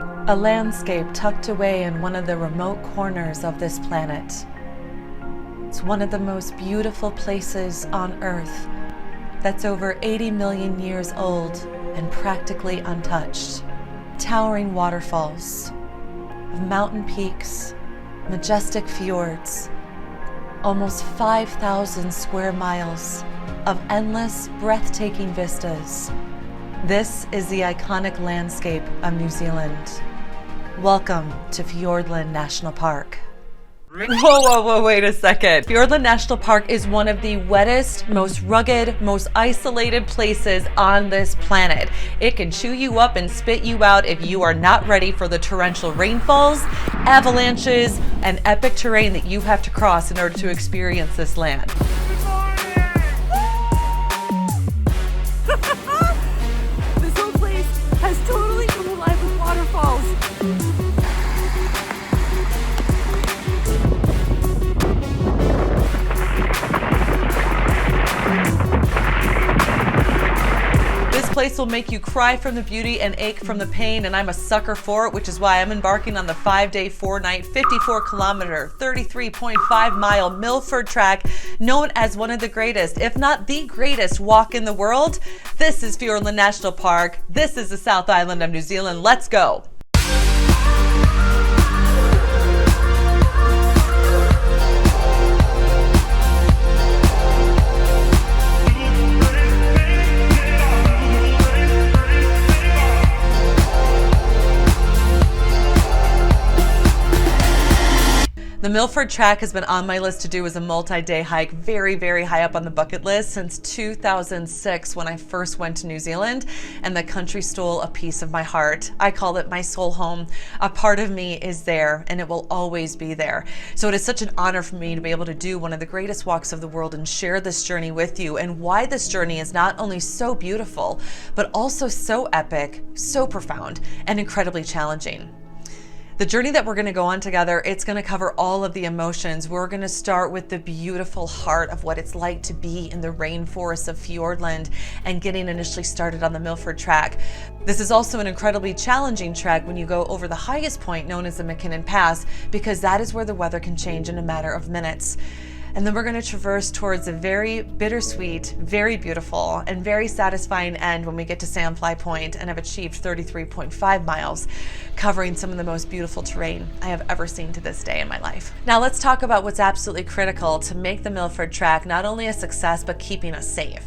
A landscape tucked away in one of the remote corners of this planet. It's one of the most beautiful places on Earth that's over 80 million years old and practically untouched. Towering waterfalls, mountain peaks, majestic fjords, almost 5,000 square miles of endless, breathtaking vistas. This is the iconic landscape of New Zealand. Welcome to Fiordland National Park. Whoa, wait a second. Fiordland National Park is one of the wettest, most rugged, most isolated places on this planet. It can chew you up and spit you out if you are not ready for the torrential rainfalls, avalanches, and epic terrain that you have to cross in order to experience this land. This whole place has totally come alive with waterfalls. This place will make you cry from the beauty and ache from the pain, and I'm a sucker for it, which is why I'm embarking on the 5-day, 4-night, 54-kilometer, 33.5-mile Milford Track, known as one of the greatest, if not the greatest, walk in the world. This is Fiordland National Park. This is the South Island of New Zealand. Let's go. The Milford Track has been on my list to do as a multi-day hike, very high up on the bucket list since 2006 when I first went to New Zealand, and the country stole a piece of my heart. I call it my soul home. A part of me is there, and it will always be there. So it is such an honor for me to be able to do one of the greatest walks of the world and share this journey with you, and why this journey is not only so beautiful, but also so epic, so profound, and incredibly challenging. The journey that we're going to go on together, it's going to cover all of the emotions. We're going to start with the beautiful heart of what it's like to be in the rainforests of Fiordland and getting initially started on the Milford Track. This is also an incredibly challenging trek when you go over the highest point known as the McKinnon Pass, because that is where the weather can change in a matter of minutes. And then we're going to traverse towards a very bittersweet, very beautiful, and very satisfying end when we get to Sandfly Point and have achieved 33.5 miles, covering some of the most beautiful terrain I have ever seen to this day in my life. Now let's talk about what's absolutely critical to make the Milford Track not only a success, but keeping us safe.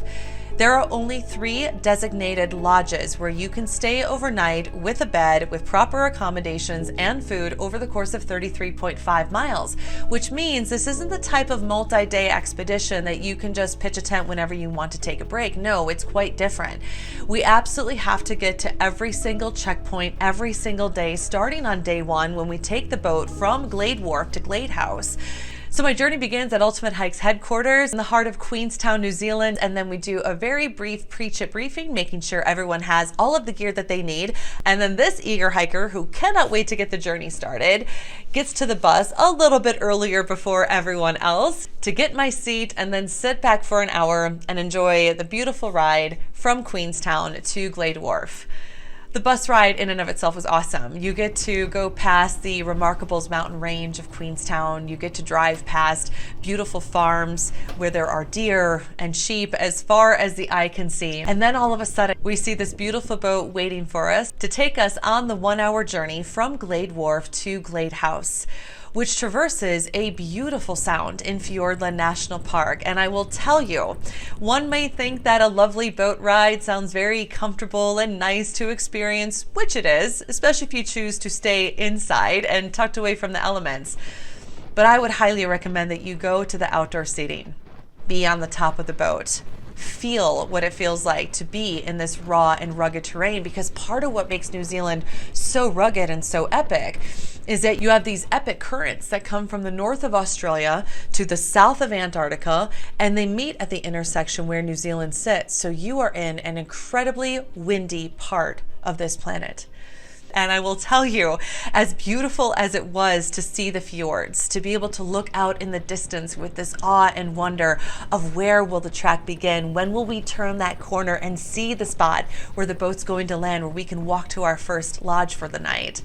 There are only 3 designated lodges where you can stay overnight with a bed, with proper accommodations and food over the course of 33.5 miles, which means this isn't the type of multi-day expedition that you can just pitch a tent whenever you want to take a break. No, it's quite different. We absolutely have to get to every single checkpoint every single day, starting on day 1 when we take the boat from Glade Wharf to Glade House. So my journey begins at Ultimate Hikes headquarters in the heart of Queenstown, New Zealand, and then we do a very brief pre-trip briefing, making sure everyone has all of the gear that they need. And then this eager hiker, who cannot wait to get the journey started, gets to the bus a little bit earlier before everyone else to get my seat and then sit back for an hour and enjoy the beautiful ride from Queenstown to Glade Wharf. The bus ride in and of itself was awesome. You get to go past the Remarkables mountain range of Queenstown. You get to drive past beautiful farms where there are deer and sheep as far as the eye can see. And then all of a sudden, we see this beautiful boat waiting for us to take us on the 1-hour journey from Glade Wharf to Glade House, which traverses a beautiful sound in Fiordland National Park. And I will tell you, one may think that a lovely boat ride sounds very comfortable and nice to experience, which it is, especially if you choose to stay inside and tucked away from the elements. But I would highly recommend that you go to the outdoor seating, be on the top of the boat, feel what it feels like to be in this raw and rugged terrain, because part of what makes New Zealand so rugged and so epic is that you have these epic currents that come from the north of Australia to the south of Antarctica, and they meet at the intersection where New Zealand sits. So you are in an incredibly windy part of this planet. And I will tell you, as beautiful as it was to see the fjords, to be able to look out in the distance with this awe and wonder of where will the track begin, when will we turn that corner and see the spot where the boat's going to land, where we can walk to our first lodge for the night.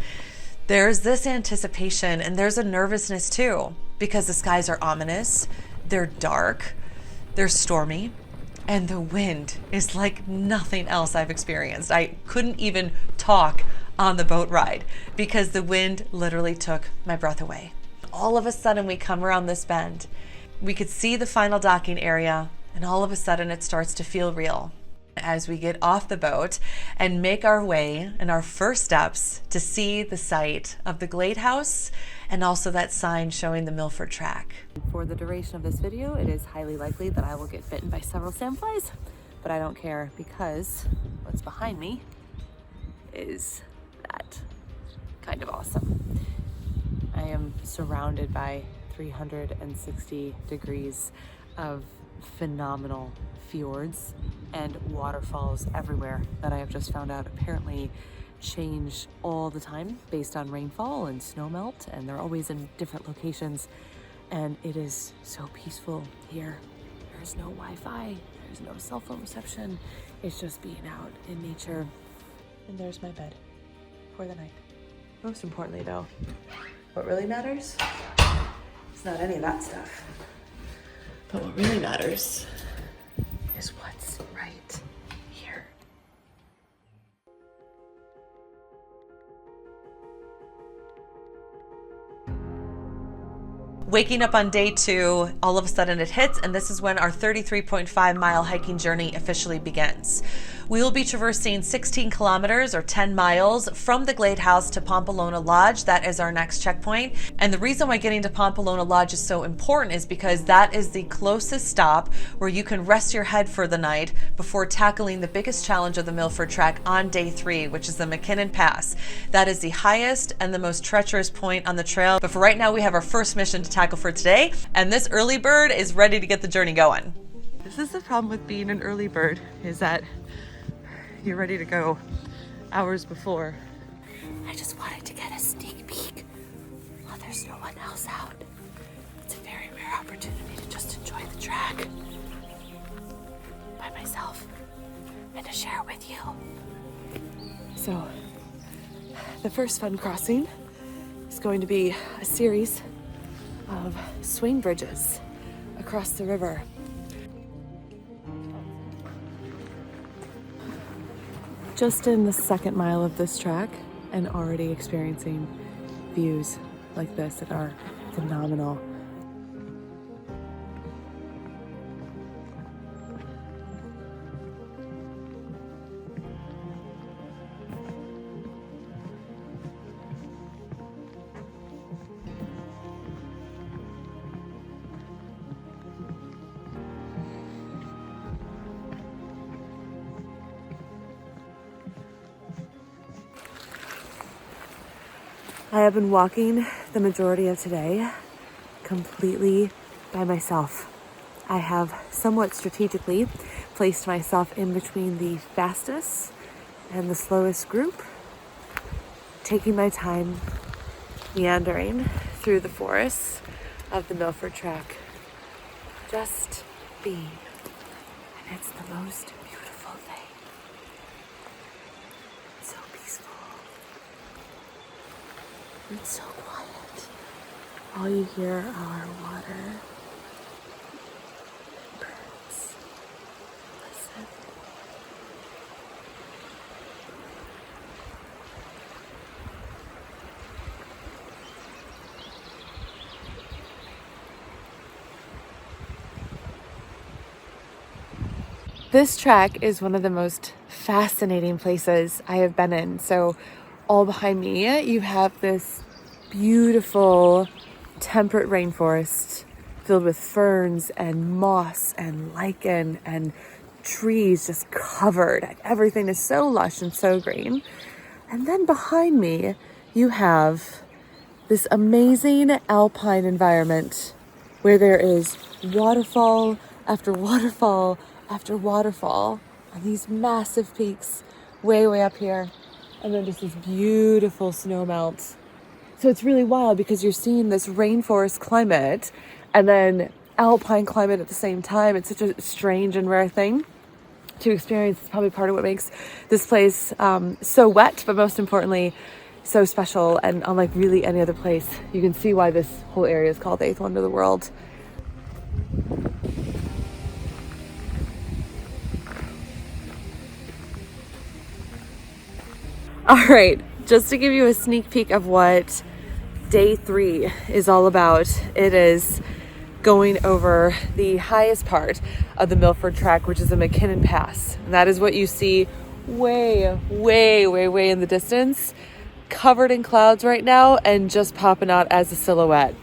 There's this anticipation, and there's a nervousness too, because the skies are ominous, they're dark, they're stormy, and the wind is like nothing else I've experienced. I couldn't even talk on the boat ride because the wind literally took my breath away. All of a sudden we come around this bend. We could see the final docking area, and all of a sudden it starts to feel real as we get off the boat and make our way in our first steps to see the site of the Glade House and also that sign showing the Milford Track. For the duration of this video, it is highly likely that I will get bitten by several sandflies, but I don't care because what's behind me is that kind of awesome. I am surrounded by 360 degrees of phenomenal fjords and waterfalls everywhere that I have just found out apparently change all the time based on rainfall and snow melt, and they're always in different locations, and it is so peaceful here. There's no Wi-Fi, there's no cell phone reception. It's just being out in nature. And there's my bed for the night. Most importantly though, what really matters is not any of that stuff, but what really matters is what's right here. Waking up on day 2, all of a sudden it hits, and this is when our 33.5-mile hiking journey officially begins. We will be traversing 16 kilometers or 10 miles from the Glade House to 𝗘𝗚𝗛𝗦𝗢𝗚𝗛𝗡 Lodge. That is our next checkpoint. And the reason why getting to 𝗘𝗚𝗛𝗡𝗚𝗛𝗡 Lodge is so important is because that is the closest stop where you can rest your head for the night before tackling the biggest challenge of the Milford Track on day 3, which is the McKinnon Pass. That is the highest and the most treacherous point on the trail. But for right now, we have our first mission to tackle for today, and this early bird is ready to get the journey going. This is the problem with being an early bird, is that you're ready to go hours before. I just wanted to get a sneak peek while there's no one else out. It's a very rare opportunity to just enjoy the track by myself and to share with you. So, the first fun crossing is going to be a series of swing bridges across the river. Just in the second mile of this track and already experiencing views like this that are phenomenal. I have been walking the majority of today completely by myself. I have somewhat strategically placed myself in between the fastest and the slowest group, taking my time meandering through the forests of the Milford Track, just being. And it's the most beautiful thing. It's so peaceful. It's so quiet. All you hear are water, birds. Listen. This track is one of the most fascinating places I have been in. So all behind me, you have this beautiful temperate rainforest filled with ferns and moss and lichen and trees just covered. Everything is so lush and so green. And then behind me, you have this amazing alpine environment where there is waterfall after waterfall after waterfall on these massive peaks way up here. and then just this beautiful snow melt. So it's really wild because you're seeing this rainforest climate and then alpine climate at the same time. It's such a strange and rare thing to experience. It's probably part of what makes this place so wet, but most importantly, so special and unlike really any other place. You can see why this whole area is called the 8th wonder of the world. All right, just to give you a sneak peek of what day 3 is all about, it is going over the highest part of the Milford Track, which is the McKinnon Pass. And that is what you see way, way, way, way in the distance, covered in clouds right now and just popping out as a silhouette.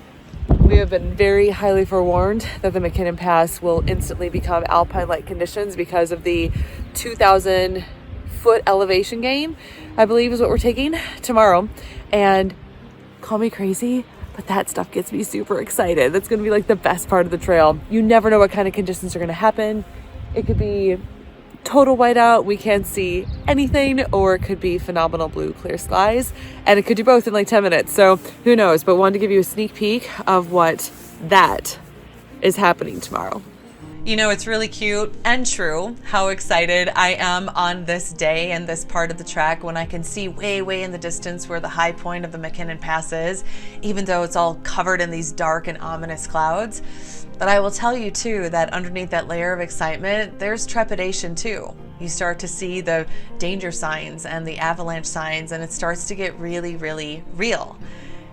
We have been very highly forewarned that the McKinnon Pass will instantly become alpine-like conditions because of the 2,000 foot elevation gain, I believe is what we're taking tomorrow. And call me crazy, but that stuff gets me super excited. That's gonna be like the best part of the trail. You never know what kind of conditions are gonna happen. It could be total whiteout, we can't see anything, or it could be phenomenal blue, clear skies, and it could do both in like 10 minutes. So who knows, but wanted to give you a sneak peek of what that is happening tomorrow. You know, it's really cute and true how excited I am on this day and this part of the track when I can see way, way in the distance where the high point of the McKinnon Pass is, even though it's all covered in these dark and ominous clouds. But I will tell you too that underneath that layer of excitement, there's trepidation too. You start to see the danger signs and the avalanche signs, and it starts to get really, really real.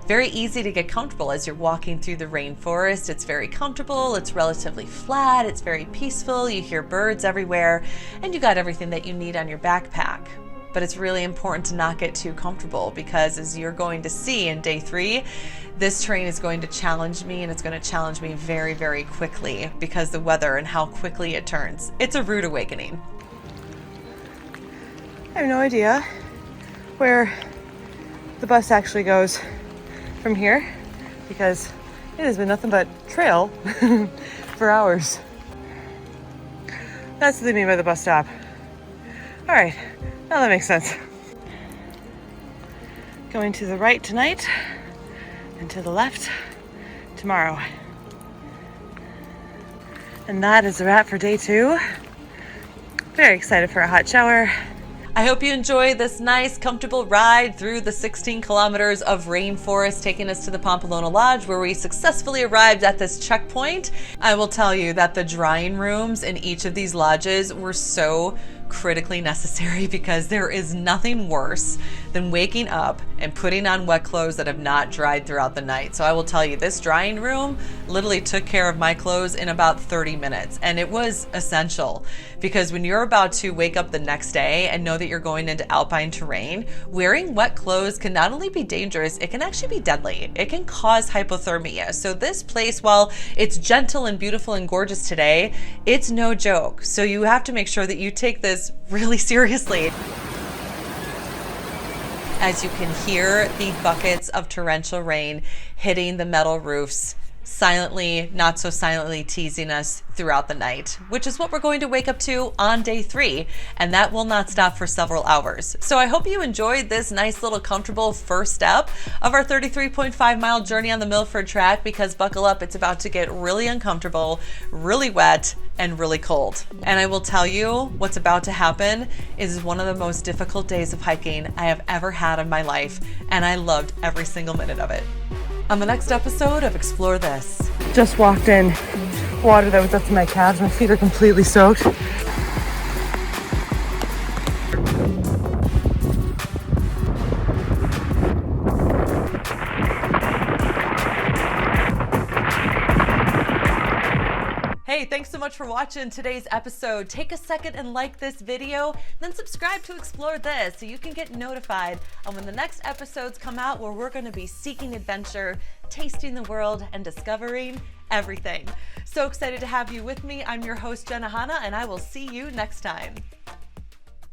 Very easy to get comfortable as you're walking through the rainforest. It's very comfortable, it's relatively flat, it's very peaceful, you hear birds everywhere, and you got everything that you need on your backpack. But it's really important to not get too comfortable because, as you're going to see in day 3, this terrain is going to challenge me, and it's going to challenge me very, very quickly because the weather and how quickly it turns. It's a rude awakening. I have no idea where the bus actually goes from here because it has been nothing but trail for hours. That's what they mean by the bus stop. All right, now that makes sense. Going to the right tonight and to the left tomorrow. And that is a wrap for day 2. Very excited for a hot shower. I hope you enjoy this nice, comfortable ride through the 16 kilometers of rainforest, taking us to the 𝗘𝗼𝗚𝗦𝗢𝗚 Lodge, where we successfully arrived at this checkpoint. I will tell you that the drying rooms in each of these lodges were so critically necessary because there is nothing worse than waking up and putting on wet clothes that have not dried throughout the night. So I will tell you, this drying room literally took care of my clothes in about 30 minutes, and it was essential because when you're about to wake up the next day and know that you're going into alpine terrain, wearing wet clothes can not only be dangerous, it can actually be deadly. It can cause hypothermia. So this place, while it's gentle and beautiful and gorgeous today, it's no joke. So you have to make sure that you take this really seriously. As you can hear the buckets of torrential rain hitting the metal roofs, silently, not so silently teasing us throughout the night, which is what we're going to wake up to on day 3, and that will not stop for several hours. So I hope you enjoyed this nice little comfortable first step of our 33.5 mile journey on the Milford Track, because buckle up, it's about to get really uncomfortable, really wet, and really cold. And I will tell you, what's about to happen is one of the most difficult days of hiking I have ever had in my life, and I loved every single minute of it. On the next episode of Explore This. Just walked in water that was up to my calves. My feet are completely soaked. Hey, thanks so much for watching today's episode. Take a second and like this video, then subscribe to Explore This so you can get notified on when the next episodes come out, where we're going to be seeking adventure, tasting the world, and discovering everything. So excited to have you with me. I'm your host, 𝗘𝗣𝗏𝗏, and I will see you next time.